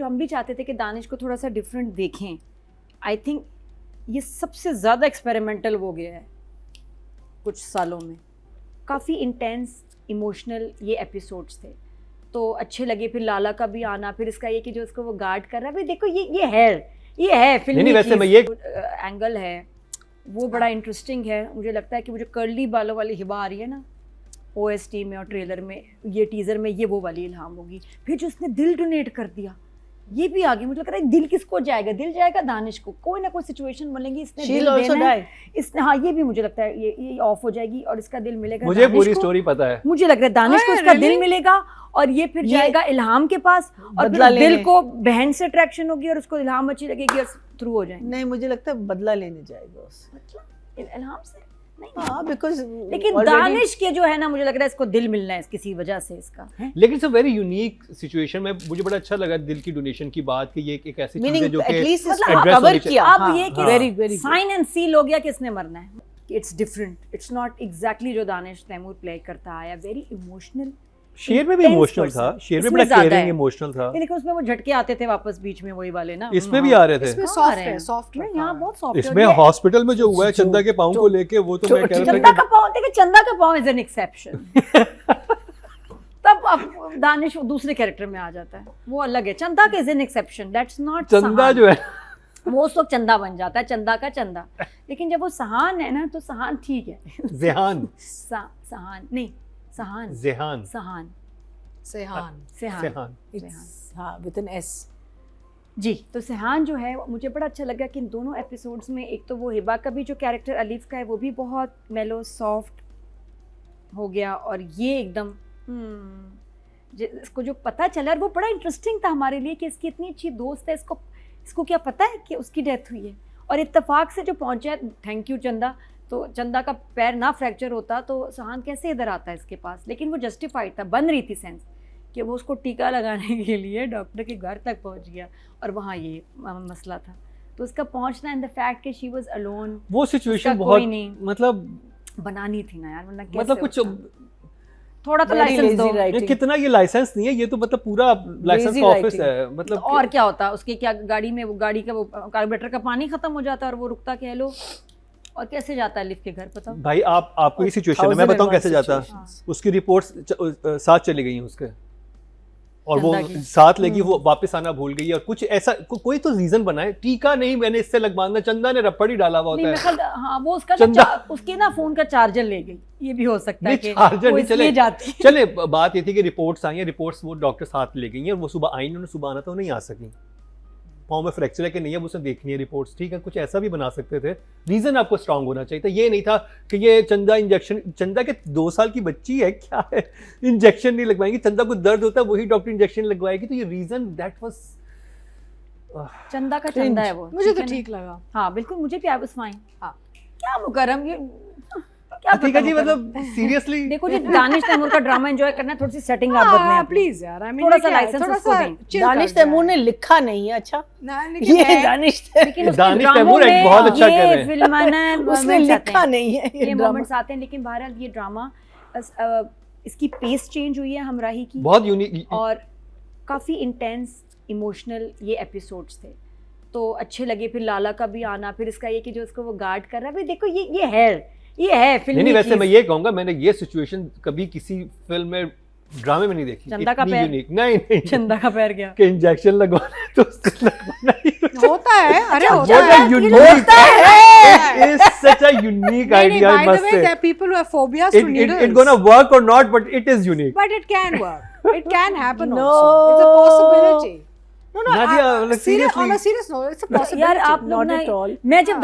जो हम भी चाहते थे कि दानिश को थोड़ा सा डिफरेंट देखें, आई थिंक ये सबसे ज़्यादा एक्सपेरिमेंटल हो गया है कुछ सालों में। काफ़ी इंटेंस इमोशनल ये एपिसोड्स थे, तो अच्छे लगे। फिर लाला का भी आना, फिर इसका ये कि जो उसको वो गार्ड कर रहा है, भाई देखो ये है फिल्मी वैसे मैं ये एंगल है, वो बड़ा इंटरेस्टिंग है। मुझे लगता है कि वो जो कर्ली बालों वाली हिबा आ रही है ना OST में और ट्रेलर में, ये टीज़र में, ये वो वाली इल्हाम होगी। फिर जो उसने दिल डोनेट कर दिया, ये भी आगे मुझे लग रहा है दिल किसको जाएगा? दिल जाएगा दानिश को, कोई ना कोई सिचुएशन बनेगी, इसने दिल देना है इसने। हाँ, ये भी मुझे लगता है ये ऑफ हो जाएगी और इसका दिल मिलेगा। मुझे पूरी स्टोरी पता है, मुझे लग रहा है दानिश को इसका दिल मिलेगा और ये फिर जाएगा इल्हाम के पास, और फिर दिल को बहन से अट्रैक्शन होगी और उसको इल्हाम अच्छी लगेगी और थ्रू हो जाएंगे। नहीं, मुझे लगता है बदला लेने जाएगा उससे, मतलब इल्हाम से नहीं। हाँ, बिकॉज लेकिन दानिश के जो है ना, मुझे लग रहा है इसको दिल मिलना है किसी वजह से इसका है? लेकिन it's a very unique situation में। मुझे बड़ा अच्छा लगा दिल की डोनेशन की बात, कि ये एक ऐसी चीज है जो कि मतलब कवर किया। अब ये कि साइन एंड सील हो गया कि इसने मरना है। It's different, it's not exactly जो दानिश तैमूर प्ले करता आया। Very emotional. शेर में भी इमोशनल था, शेर में बड़ा केयरिंग इमोशनल था, लेकिन उसमें वो झटके आते थे वापस बीच में, वही वाले ना। इसमें भी आ रहे थे। इसमें सॉफ्ट है, यहाँ बहुत सॉफ्ट है। इसमें हॉस्पिटल में जो हुआ है चंदा के पाँव को लेके, वो तो मैं कह रहा था चंदा का पाँव, देखिए चंदा का पाँव इज एन एक्सेप्शन। तब अब दानिश दूसरे कैरेक्टर में आ जाता है, वो अलग है। चंदा का is an exception, that's not चंदा जो है वो उस वक्त चंदा बन जाता है, चंदा का चंदा। लेकिन जब वो सहान है ना, तो सहान ठीक है। ज़ेहान सहान नहीं, सहान ज़ेहान सहान सेहान सेहान हाँ, विद एन एस जी। तो सेहान जो है, मुझे बड़ा अच्छा लगा कि इन दोनों एपिसोड्स में, एक तो वो हिबा का भी जो कैरेक्टर अलीफ का है, वो भी बहुत मेलो सॉफ्ट हो गया, और ये एकदम इसको जो पता चला, वो बड़ा इंटरेस्टिंग था हमारे लिए कि इसकी इतनी अच्छी दोस्त है, इसको क्या पता है कि उसकी डेथ हुई है, और इत्तेफाक से जो पहुंचा है। थैंक यू चंदा। तो चंदा का पैर ना फ्रैक्चर होता तो सहान कैसे इधर आता है इसके पास? लेकिन वो जस्टिफाइड था, बन रही थी सेंस कि वो उसको टीका लगाने के लिए डॉक्टर के घर तक पहुंच गया, और वहाँ ये मसला था। तो उसका पहुंचना एंड द फैक्ट कि शी वाज अलोन, वो सिचुएशन बहुत मतलब बनानी थी ना यार, वरना कैसे मतलब कुछ थोड़ा तो लाइसेंस दो। कितना ये लाइसेंस नहीं है, ये तो मतलब पूरा लाइसेंस का ऑफिस है। मतलब तो और क्या होता, उसके क्या गाड़ी में, वो गाड़ी का वो कार्बोरेटर का पानी खत्म हो जाता और वो रुकता कह लो, और कैसे जाता है लिफ्ट के घर? पता भाई आपको ये सिचुएशन है, मैं बताऊं कैसे जाता। उसकी रिपोर्ट्स साथ चली गई हैं उसके, और वो साथ लेगी, वो वापस आना भूल गई, और कुछ ऐसा कोई तो रीजन बनाए। टीका नहीं मैंने इससे लगवाना, चंदा ने रप्पड़ ही डाला हुआ होता है। हाँ, वो उसका उसके ना फोन का चार्जर ले गई, ये भी हो सकता है कि चार्जर नहीं चले चले। बात ये थी कि रिपोर्ट्स आई हैं, रिपोर्ट्स वो डॉक्टर साथ ले गई हैं, वो सुबह आई, उन्होंने सुबह आना तो नहीं आ सकी। पाँव में फ्रैक्चर है कि नहीं है, उसने देखनी है रिपोर्ट्स, ठीक है। कुछ ऐसा भी बना सकते थे, रीजन आपको स्ट्रांग होना चाहिए था। ये नहीं था कि ये चंदा इंजेक्शन, चंदा के 2 साल की बच्ची है, क्या है इंजेक्शन नहीं लगवाएंगी, चंदा को दर्द होता है वही डॉक्टर इंजेक्शन लगवाएगी। तो ये रीजन दैट वाज चंदा का चंदा है वो। मुझे तो ठीक लगा। हाँ बिल्कुल, मुझे भी आई वाज फाइन। हाँ, क्या मुकरम, ये क्या ठीक है जी, मतलब सीरियसली देखो जी, दानिश तैमूर का ड्रामा एंजॉय करना है, थोड़ी सी सेटिंग आप बदलें प्लीज यार। आई मीन थोड़ा सा लाइसेंस उसको दें। दानिश तैमूर ने लिखा नहीं है, अच्छा ये दानिश तैमूर एक बहुत अच्छा कर रहे हैं, फिल्म है उसने लिखा नहीं है, ये मोमेंट्स आते हैं। लेकिन बहरहाल ये ड्रामा, इसकी पेस चेंज हुई है हमराही की, बहुत यूनिक और काफ़ी इंटेंस इमोशनल ये एपिसोड्स थे, तो अच्छे लगे। फिर लाला का भी आना, फिर इसका ये कि जो उसको वो गार्ड कर रहा है, भाई देखो ये है फिल्म। नहीं, वैसे मैं ये कहूंगा, मैंने ये सिचुएशन कभी किसी फिल्म में, ड्रामे में नहीं देखी। चंदा का पैर, नहीं चंदा का पैर गया कि इंजेक्शन लगवाना है तो उसको लगवाना ही होता है। अरे होता है, it's such a unique idea. I must say there are people who have phobias to needles. It gonna work or not, but it is unique. But it can work. It can happen also. It's a possibility. No, Nadia, like seriously. On a serious note, it's a possibility. यार आप not at all. मैं जब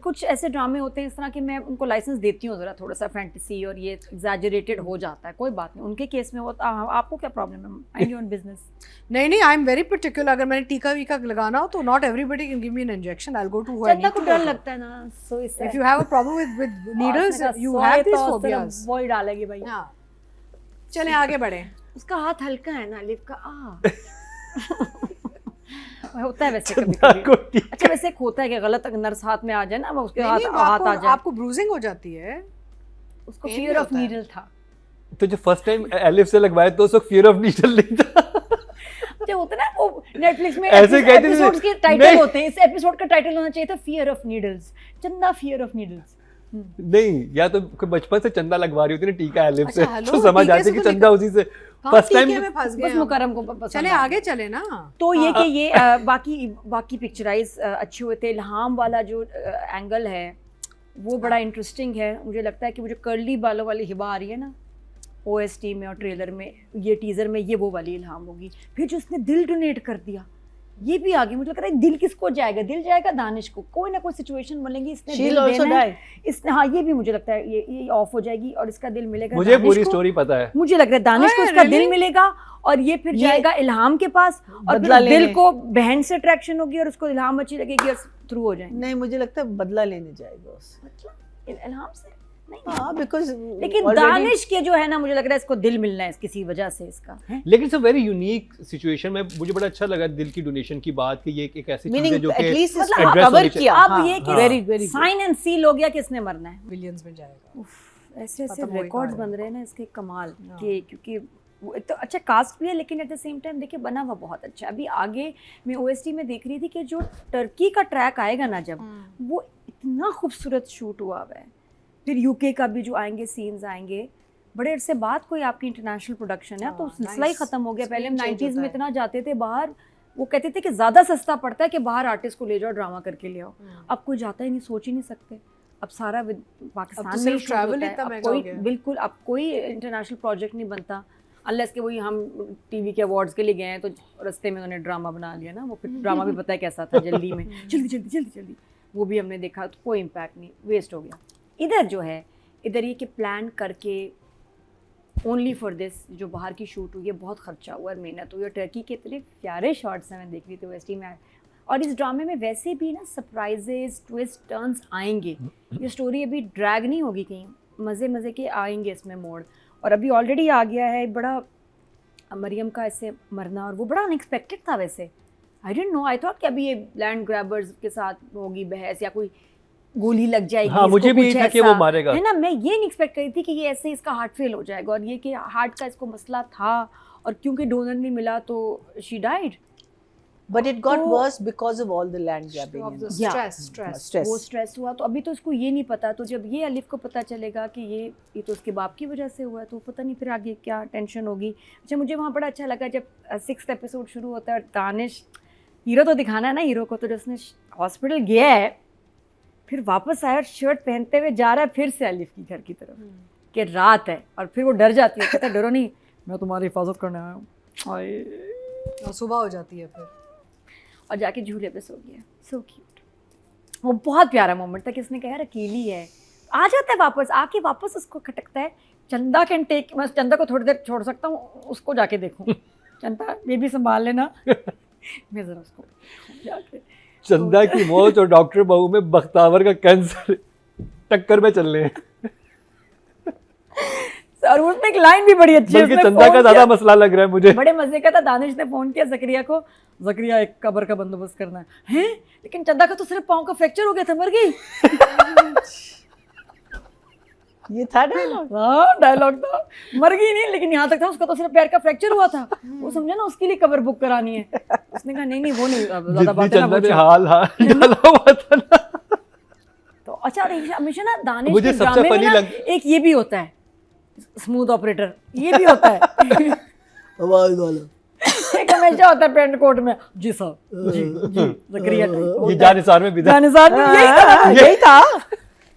कुछ ऐसे ड्रामे होते हैं इस तरह के, मैं उनको लाइसेंस देती हूँ जरा, थोड़ा सा फैंटेसी और ये एग्जैजरेटेड हो जाता है, कोई बात नहीं। उनके केस में वो आपको क्या प्रॉब्लम है? Mind your own business. नहीं, आई एम वेरी पर्टिकुलर। अगर मैंने टीका वीका लगाना हो तो not everybody can give me an injection. I will go to who I need. को डर लगता है ना, so if you have a problem with needles, you have this phobias. वो ही डालेगी भाई। हां, चलें आगे बढ़े। उसका हाथ हल्का है ना, लिप का होता है वैसे कभी-कभी। अच्छा, वैसे एक होता है कि गलत नर्स हाथ में आ जाए ना, उसके हाथ आ जाए, आपको ब्रूजिंग हो जाती है। उसको फियर ऑफ नीडल था। तो जो फर्स्ट टाइम एलिफ से लगवाया तो उसको फियर ऑफ नीडल नहीं था। जो होता है ना वो नेटफ्लिक्स में ऐसे कहते थे, एपिसोड्स के टाइटल नहीं। होते हैं, इस एपिसोड का टाइटल होना चाहिए था फियर ऑफ नीडल्स, चंदा फियर ऑफ नीडल्स। नहीं, या तो कोई बचपन से चंदा लगवा रही होती ना टीका एलिफ से, अच्छा, हेलो, तो समझ टीके आती से कि तो चंदा उसी से कहाँ फर्स्ट टीके टाइम। में फंस गए बस हम। मुकरम को पसंद चले आया। आगे चले ना। तो ये कि ये बाकी पिक्चराइज अच्छे हुए थे। इल्हाम वाला जो एंगल है वो बड़ा इंटरेस्टिंग है। मुझे लगता है कि वो जो कर्ली बालों वाली हिबा आ रही है ना OST में और ट्रेलर में, ये टीजर में, ये वो वाली इल्हाम होगी। फिर जो उसने दिल डोनेट कर दिया, ये भी आगे मुझे लग रहा है दिल किसको जाएगा? दिल जाएगा दानिश को, कोई ना कोई सिचुएशन बनेगी, इसने She'll दिल also देना है। die. इसने, हाँ ये भी मुझे लगता है ये ऑफ हो जाएगी और इसका दिल मिलेगा मुझे दानिश पूरी को। स्टोरी पता है। मुझे लग रहा है दानिश को हाँ, इसका really? दिल मिलेगा और ये फिर ये जाएगा इल्हाम के पास और बदला फिर दिल लेने। को बहन से अट्रैक्शन होगी और उसको इल्हाम अच्छी लगेगी और थ्रू हो जाएंगे। नहीं, मुझे लगता है बदला लेने जाएगा उससे। मतलब इल्हाम से नहीं, हाँ, बिकॉज लेकिन दानिश के जो है ना, मुझे लग रहा है इसको दिल मिलना है किसी वजह से इसका है। लेकिन सब वेरी यूनिक सिचुएशन में मुझे बड़ा अच्छा लगा दिल की डोनेशन की बात कि ये एक ऐसी चीज है मीनिंग जो कि एटलीस्ट मतलब address कवर होनी चाहिए। किया। अब ये कि very very sign and seal हो गया कि इसने मरना है। विलियंस में जाएगा। उफ, ऐसे ऐसे खत्म हो ही रिकॉर्ड्स कहा है। बन रहे हैं ना इसके कमाल हाँ। के, क्योंकि वो एक तो अच्छा कास्ट भी है लेकिन एट द सेम टाइम देखिए बना हुआ बहुत अच्छा है। अभी आगे मैं OST में देख रही थी कि जो टर्की का ट्रैक आएगा ना, जब वो इतना खूबसूरत शूट हुआ हुआ है। फिर UK का भी जो आएंगे सीन्स आएंगे, बड़े अरसे बाद कोई आपकी इंटरनेशनल प्रोडक्शन है, तो हाँ, सिलसिला ही nice. खत्म हो गया। पहले हम Screen change 90s में होता है। इतना जाते थे बाहर, वो कहते थे कि ज़्यादा सस्ता पड़ता है कि बाहर आर्टिस्ट को ले जाओ ड्रामा करके ले आओ। अब कोई जाता ही नहीं, सोच ही नहीं सकते। अब सारा पाकिस्तान में सिर्फ ही travel होता है। इतना अब महंगा हो कोई गया। बिल्कुल अब कोई इंटरनेशनल प्रोजेक्ट नहीं बनता अनलेस कि वही हम TV के अवार्ड्स के लिए गए हैं तो रास्ते में उन्होंने ड्रामा बना लिया ना। वो फिर ड्रामा भी पता है कैसा था, जल्दी में जल्दी जल्दी जल्दी जल्दी, वो भी हमने देखा तो कोई इम्पैक्ट नहीं, वेस्ट हो गया। इधर जो है, इधर ये कि प्लान करके ओनली फॉर दिस जो बाहर की शूट हुई है, बहुत खर्चा हुआ है, मेहनत हुई है। टर्की के इतने प्यारे शॉट्स हैं, मैं देख रही थी OST में। और इस ड्रामे में वैसे भी ना सरप्राइजेस, ट्विस्ट, टर्न्स आएंगे। ये स्टोरी अभी ड्रैग नहीं होगी कहीं, मज़े मज़े के आएंगे इसमें मोड़। और अभी ऑलरेडी आ गया है बड़ा मरियम का ऐसे मरना, और वो बड़ा अनएक्सपेक्टेड था वैसे। आई डेंट नो, आई थॉट कि अभी ये लैंड ग्रैबर्स के साथ होगी बहस या कोई गोली लग जाएगी। हाँ, मुझे इसको भी कुछ था कि ऐसा, वो मारेगा। है ना। मैं ये नहीं एक्सपेक्ट करी थी कि ये ऐसे इसका हार्ट फेल हो जाएगा, और ये कि हार्ट का इसको मसला था और क्योंकि डोनर नहीं मिला तो she died. But it got तो- worse because of all the land grabbing Of the Yeah. stress. वो स्ट्रेस हुआ, तो अभी तो इसको ये नहीं पता। तो जब ये अलिफ को पता चलेगा कि ये तो उसके बाप की वजह से हुआ है, तो पता नहीं फिर आगे क्या टेंशन होगी। अच्छा, मुझे वहाँ बड़ा अच्छा लगा जब 6th एपिसोड शुरू होता है और दानिश, हीरो तो दिखाना है ना हीरो को, तो जब उसने हॉस्पिटल गया है फिर वापस आया और शर्ट पहनते हुए जा रहा है फिर से अलिफ की घर की तरफ कि रात है, और फिर वो डर जाती है, कहता है डरो नहीं, मैं तुम्हारी हिफाजत करने आया हूँ। और सुबह हो जाती है फिर। और जाके झूले पे सो गया। सो क्यूट, वो बहुत प्यारा मोमेंट था। किसने कहा अकेली है, आ जाता है वापस, आके वापस उसको खटकता है। चंदा कैन टेक, मैं चंदा को थोड़ी देर छोड़ सकता हूँ, उसको जाके देखूँ। चंदा बेबी संभाल लेना, मैं जरा उसको जाके। चंदा की मौत और डॉक्टर बहू में बख्तावर का कैंसर टक्कर में चल रहे हैं। और उसमें एक लाइन भी बड़ी अच्छी है, बल्कि उसने चंदा फोन का ज्यादा किया। मसला लग रहा है मुझे। बड़े मजे का था। दानिश ने फोन किया जकरिया को, जकरिया एक कब्र का बंदोबस्त करना है। हैं? लेकिन चंदा का तो सिर्फ पाँव का फ्रैक्चर हो गया था, मर गई। ये था डायलॉग। हाँ, डायलॉग था, मर गई नहीं लेकिन यहाँ तक था, उसका तो सिर्फ पैर का फ्रैक्चर हुआ था। वो समझा ना, उसके लिए कब्र बुक करानी है। उसने कहा नहीं नहीं वो नहीं, अब ज्यादा जितनी बातें ना चंदा ने पूछो। हाल डाला हुआ था ना। तो अच्छा, और हमेशा ना दानिश मुझे के सबसे ड्रामे में funny ना लग- एक ये भी होता है, स्मूथ ऑपरेटर, ये भी होता है। आवाज वाला। एक हमेशा होता है पेंट कोट में, जी सर, जी जी जकरिया ये जानिसार में विदा, जानिसार में यही था। यही था।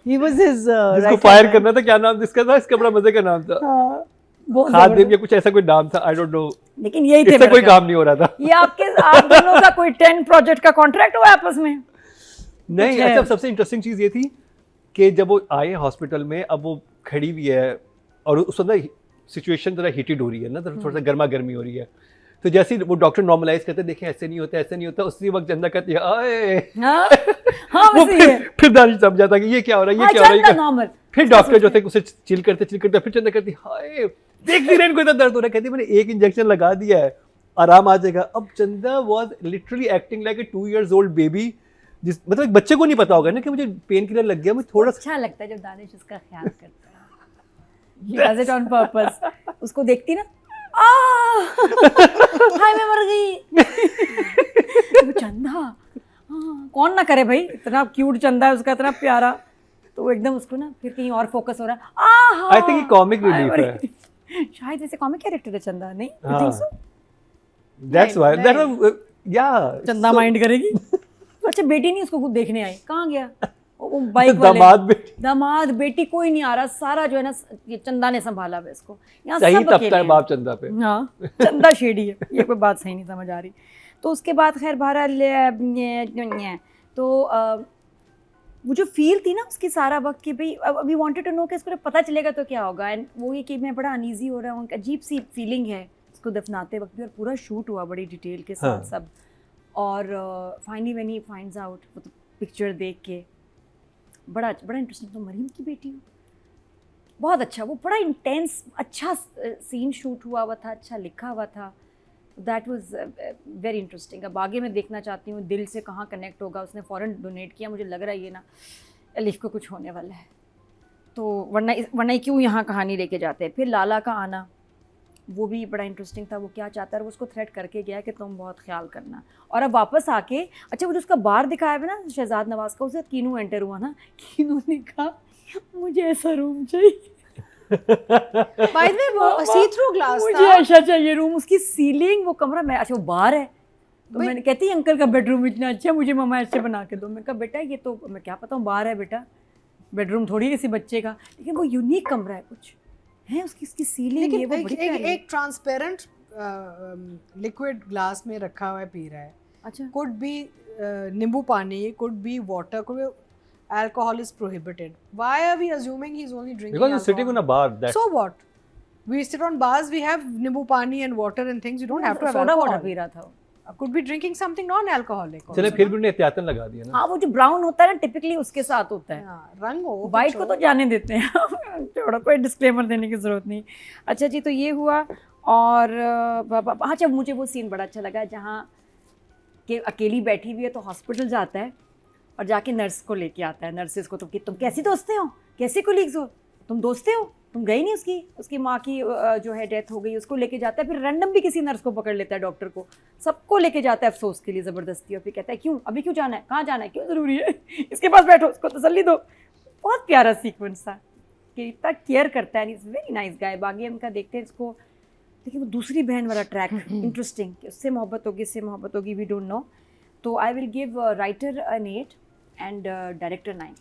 He was his जिसको फायर करना था, क्या नाम जिसका था, इसका बड़ा मजे का नाम था, हाँ, बहुत खादिम जबरदस्त। या कुछ ऐसा कोई नाम था, आई डोंट नो। लेकिन यही थे इससे मेरे कोई ख्याल। काम नहीं हो रहा था। ये आप दोनों का कोई 10 प्रोजेक्ट का कॉन्ट्रैक्ट हुआ आपस में? नहीं, कुछ है। अच्छा, सबसे इंटरेस्टिंग चीज ये थी कि जब वो आए हॉस्पिटल में, अब वो खड़ी हुई है और उस वक्त सिचुएशन जरा हीटेड हो रही है ना, तो थोड़ा सा गर्मा गर्मी हो रही है। तो जैसे ही वो डॉक्टर नॉर्मलाइज करते हैं, देखें ऐसे नहीं होता, ऐसे नहीं होता, उसी वक्त चंदा कहती है आए। हाँ हाँ, वो बस ये फिर दानिश समझ जाता कि ये क्या हो रहा है, ये क्या हो रहा है, ये क्या। नॉर्मल। फिर डॉक्टर जो थे उसे चिल करते फिर चंदा कहती हाय देख नहीं रहे इनको इतना दर्द हो रहा है, कहती मैंने एक इंजेक्शन लगा दिया है, आराम आ जाएगा। अब चंदा was literally acting like a 2 years old baby, जिस मतलब एक बच्चे को नहीं पता होगा ना कि मुझे पेन किलर लग गया, मुझे थोड़ा सा अच्छा लगता है जब दानिश उसका ख्याल करता है, He does it on purpose। उसको देखती ना, हाय मैं मर गई। वो चंदा, हाँ कौन ना करे भाई, इतना क्यूट चंदा है उसका, इतना प्यारा। तो वो एकदम उसको ना फिर कहीं और फोकस हो रहा है। आई थिंक ये कॉमिक रिलीफ है। शायद ऐसे कॉमिक कैरेक्टर है चंदा, नहीं? You हाँ। think so? That's why that या चंदा माइंड करेगी। अच्छा बेटी नहीं उसको खुद देखने आई, कहाँ गया वो बाइक वाले? दामाद बेटी दामाद बेटी कोई नहीं आ रहा, सारा जो है ना ये चंदा ने संभाला है इसको। यहाँ सही सब तपता अकेले है हैं। बाप चंदा पे। हाँ चंदा शेडी है, ये कोई बात सही नहीं समझ आ रही। तो उसके बाद खैर बहरहाल तो वो जो फील थी ना उसकी सारा वक्त कि भाई वी वांटेड टू नो कि इसको पता चलेगा तो क्या होगा। एंड वो ये कि मैं बड़ा अनईजी हो रहा हूँ, अजीब सी फीलिंग है उसको दफनाते वक्त भी। और पूरा शूट हुआ बड़ी डिटेल के साथ हाँ। सब। और finally when he finds out, वो तो पिक्चर देख के बड़ा इंटरेस्टिंग। तो मरीम की बेटी हो, बहुत अच्छा, वो बड़ा इंटेंस अच्छा सीन शूट हुआ था, अच्छा लिखा हुआ था। That was very interesting. अब आगे मैं देखना चाहती हूँ दिल से कहाँ कनेक्ट होगा। उसने फ़ौरन डोनेट किया, मुझे लग रहा है ये ना अलिफ को कुछ होने वाला है। तो वरना क्यों यहाँ कहानी लेके जाते हैं। फिर लाला का आना वो भी बड़ा इंटरेस्टिंग था। वो क्या चाहता है, वो उसको थ्रेट करके गया कि तुम बहुत ख्याल करना। और अब वापस आके अच्छा वो जो उसका बार दिखाया है ना शहजाद नवाज का, उससे कीनू एंटर हुआ ना, कीनू ने कहा मुझे ऐसा रूम चाहिए। By the way, वो see through glass मुझे था। ऐसा चाहिए रूम, उसकी सीलिंग, वो कमरा मैं, अच्छा वो बार है तो भाई- मैंने कहती अंकल का बेडरूम इतना अच्छा है, मुझे मम्मा ऐसे बना के दो। मैं कहा बेटा ये तो मैं क्या पता हूँ बार है बेटा, बेडरूम थोड़ी किसी बच्चे का, लेकिन वो यूनिक कमरा है कुछ है उसकी सीलिंग। ये लेकिन वो बड़ी प्यारी है। एक ट्रांसपेरेंट लिक्विड ग्लास में रखा हुआ है, पी रहा है। अच्छा कुड बी नींबू पानी, could be water, could be alcohol is prohibited. Why are we assuming he's only drinking because alcohol? he's sitting on a bar that So what? We sit on bars, we have nimbu pani and water and things. You don't have to have soda alcohol. Water P रहा था वो। Could be drinking something non-alcoholic. चले also, फिर ना? भी उन्हें एहतियातन लगा दिया ना। हाँ वो जो ब्राउन होता है ना टिपिकली उसके साथ होता है। हाँ, रंग हो वाइट को तो जाने देते हैं थोड़ा कोई डिस्क्लेमर देने की ज़रूरत नहीं। अच्छा जी, तो ये हुआ। और अच्छा मुझे वो सीन बड़ा अच्छा लगा जहाँ कि अकेली बैठी हुई है तो हॉस्पिटल जाता है और जाके नर्स को लेके आता है। नर्सेस को तुम कैसी दोस्ते हो, कैसे कोलीग्स हो, तुम दोस्ते हो, तुम गई नहीं उसकी माँ की जो है डेथ हो गई, उसको लेके जाता है। फिर रैंडम भी किसी नर्स को पकड़ लेता है, डॉक्टर को, सबको लेके जाता है अफसोस के लिए ज़बरदस्ती। और फिर कहता है क्यों अभी क्यों जाना है, कहाँ जाना है, क्यों ज़रूरी है, इसके पास बैठो, उसको तसल्ली दो। बहुत प्यारा सीक्वेंस था कि इतना केयर करता है। Is very nice guy. बाकी उनका देखते हैं इसको, देखिए वो दूसरी बहन वाला ट्रैक इंटरेस्टिंग कि उससे मोहब्बत होगी, वी डोंट नो। तो I will give writer an 8 and director 9.